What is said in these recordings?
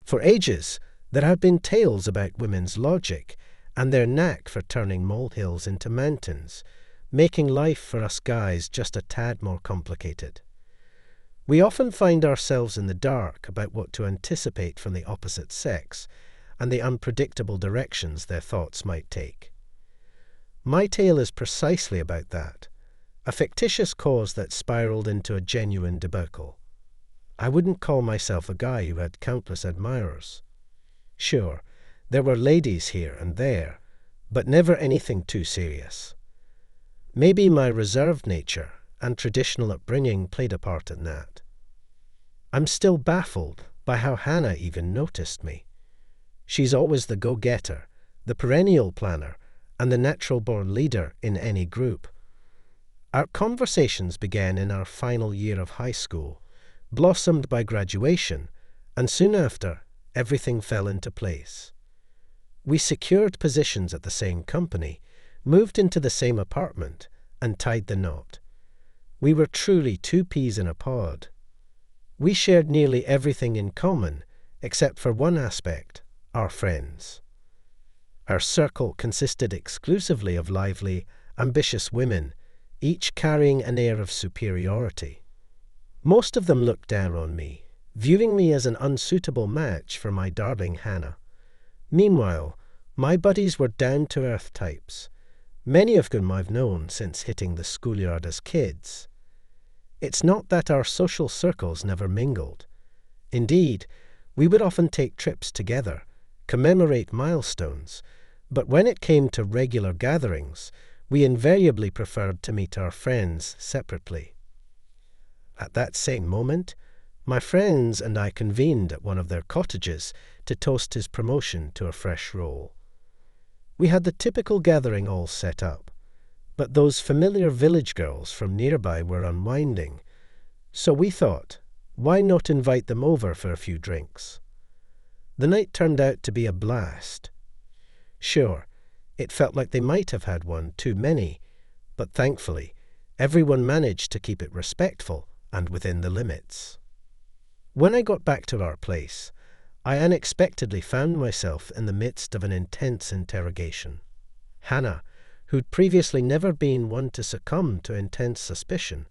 For ages, there have been tales about women's logic and their knack for turning molehills into mountains, making life for us guys just a tad more complicated. We often find ourselves in the dark about what to anticipate from the opposite sex and the unpredictable directions their thoughts might take. My tale is precisely about that, a fictitious cause that spiraled into a genuine debacle. I wouldn't call myself a guy who had countless admirers. Sure, there were ladies here and there, but never anything too serious. Maybe my reserved nature and traditional upbringing played a part in that. I'm still baffled by how Hannah even noticed me. She's always the go-getter, the perennial planner, and the natural-born leader in any group. Our conversations began in our final year of high school, blossomed by graduation, and soon after, everything fell into place. We secured positions at the same company, moved into the same apartment, and tied the knot. We were truly two peas in a pod. We shared nearly everything in common, except for one aspect, our friends. Our circle consisted exclusively of lively, ambitious women, each carrying an air of superiority. Most of them looked down on me, viewing me as an unsuitable match for my darling Hannah. Meanwhile, my buddies were down-to-earth types, many of whom I've known since hitting the schoolyard as kids. It's not that our social circles never mingled. Indeed, we would often take trips together, commemorate milestones, but when it came to regular gatherings, we invariably preferred to meet our friends separately. At that same moment, my friends and I convened at one of their cottages to toast his promotion to a fresh role. We had the typical gathering all set up, but those familiar village girls from nearby were unwinding, so we thought, why not invite them over for a few drinks? The night turned out to be a blast. Sure, it felt like they might have had one too many, but thankfully, everyone managed to keep it respectful and within the limits. When I got back to our place, I unexpectedly found myself in the midst of an intense interrogation. Hannah, who'd previously never been one to succumb to intense suspicion,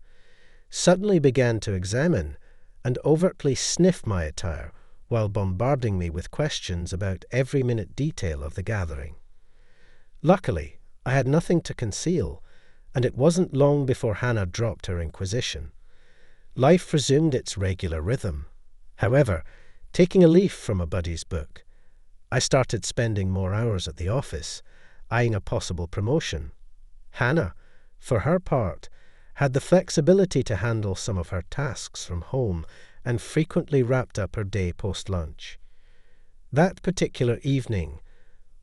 suddenly began to examine and overtly sniff my attire while bombarding me with questions about every minute detail of the gathering. Luckily, I had nothing to conceal, and it wasn't long before Hannah dropped her inquisition. Life resumed its regular rhythm. However, taking a leaf from a buddy's book, I started spending more hours at the office, eyeing a possible promotion. Hannah, for her part, had the flexibility to handle some of her tasks from home and frequently wrapped up her day post-lunch. That particular evening,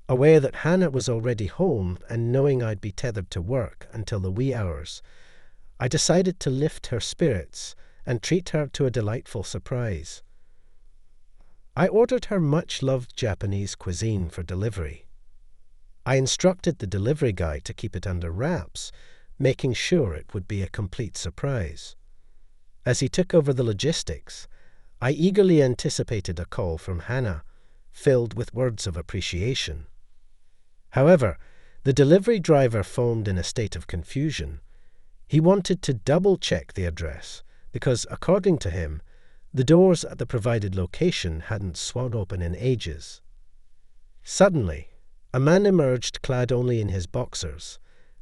aware that Hannah was already home and knowing I'd be tethered to work until the wee hours, I decided to lift her spirits and treat her to a delightful surprise. I ordered her much-loved Japanese cuisine for delivery. I instructed the delivery guy to keep it under wraps, making sure it would be a complete surprise. As he took over the logistics, I eagerly anticipated a call from Hannah, filled with words of appreciation. However, the delivery driver phoned in a state of confusion. He wanted to double-check the address because, according to him, the doors at the provided location hadn't swung open in ages. Suddenly, a man emerged clad only in his boxers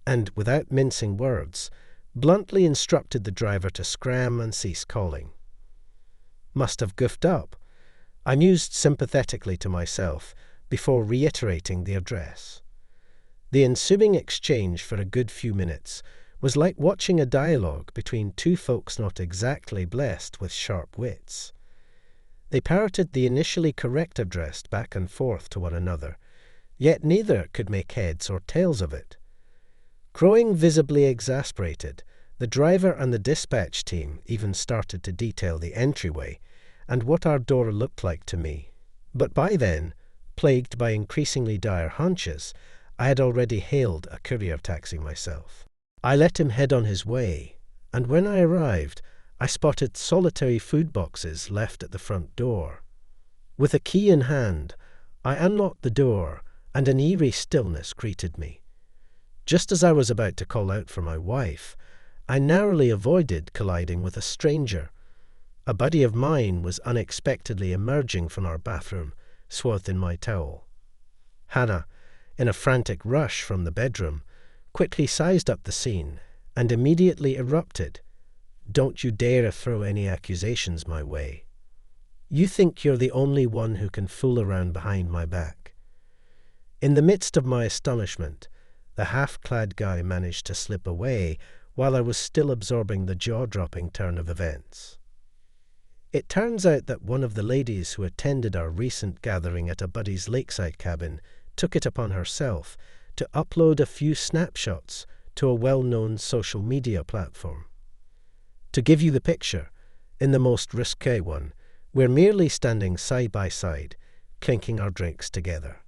and, without mincing words, bluntly instructed the driver to scram and cease calling. Must have goofed up, I mused sympathetically to myself before reiterating the address. The ensuing exchange for a good few minutes was like watching a dialogue between two folks not exactly blessed with sharp wits. They parroted the initially correct address back and forth to one another, yet neither could make heads or tails of it. Growing visibly exasperated, the driver and the dispatch team even started to detail the entryway and what our door looked like to me. But by then, plagued by increasingly dire hunches, I had already hailed a courier taxi myself. I let him head on his way, and when I arrived, I spotted solitary food boxes left at the front door. With a key in hand, I unlocked the door, and an eerie stillness greeted me. Just as I was about to call out for my wife, I narrowly avoided colliding with a stranger. A buddy of mine was unexpectedly emerging from our bathroom, swathed in my towel. Hannah, in a frantic rush from the bedroom, quickly sized up the scene and immediately erupted. "Don't you dare throw any accusations my way. You think you're the only one who can fool around behind my back." In the midst of my astonishment, the half-clad guy managed to slip away while I was still absorbing the jaw-dropping turn of events. It turns out that one of the ladies who attended our recent gathering at a buddy's lakeside cabin took it upon herself to upload a few snapshots to a well-known social media platform. To give you the picture, in the most risque one, we're merely standing side by side, clinking our drinks together.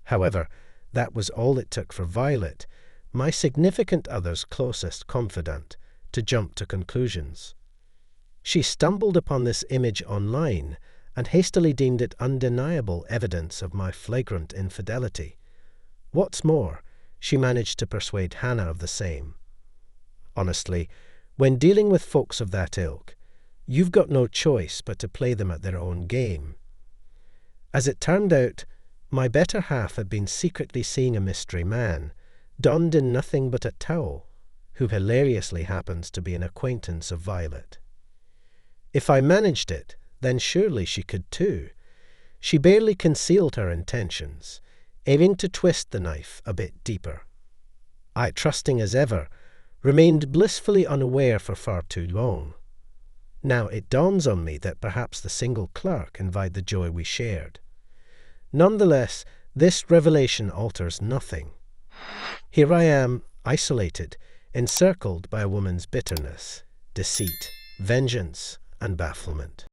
However, that was all it took for Violet, my significant other's closest confidant, to jump to conclusions. She stumbled upon this image online and hastily deemed it undeniable evidence of my flagrant infidelity. What's more, she managed to persuade Hannah of the same. Honestly, when dealing with folks of that ilk, you've got no choice but to play them at their own game. As it turned out, my better half had been secretly seeing a mystery man, donned in nothing but a towel, who hilariously happens to be an acquaintance of Violet. If I managed it, then surely she could too. She barely concealed her intentions, aiming to twist the knife a bit deeper. I, trusting as ever, remained blissfully unaware for far too long. Now it dawns on me that perhaps the single clerk envied the joy we shared. Nonetheless, this revelation alters nothing. Here I am, isolated, encircled by a woman's bitterness, deceit, vengeance, and bafflement.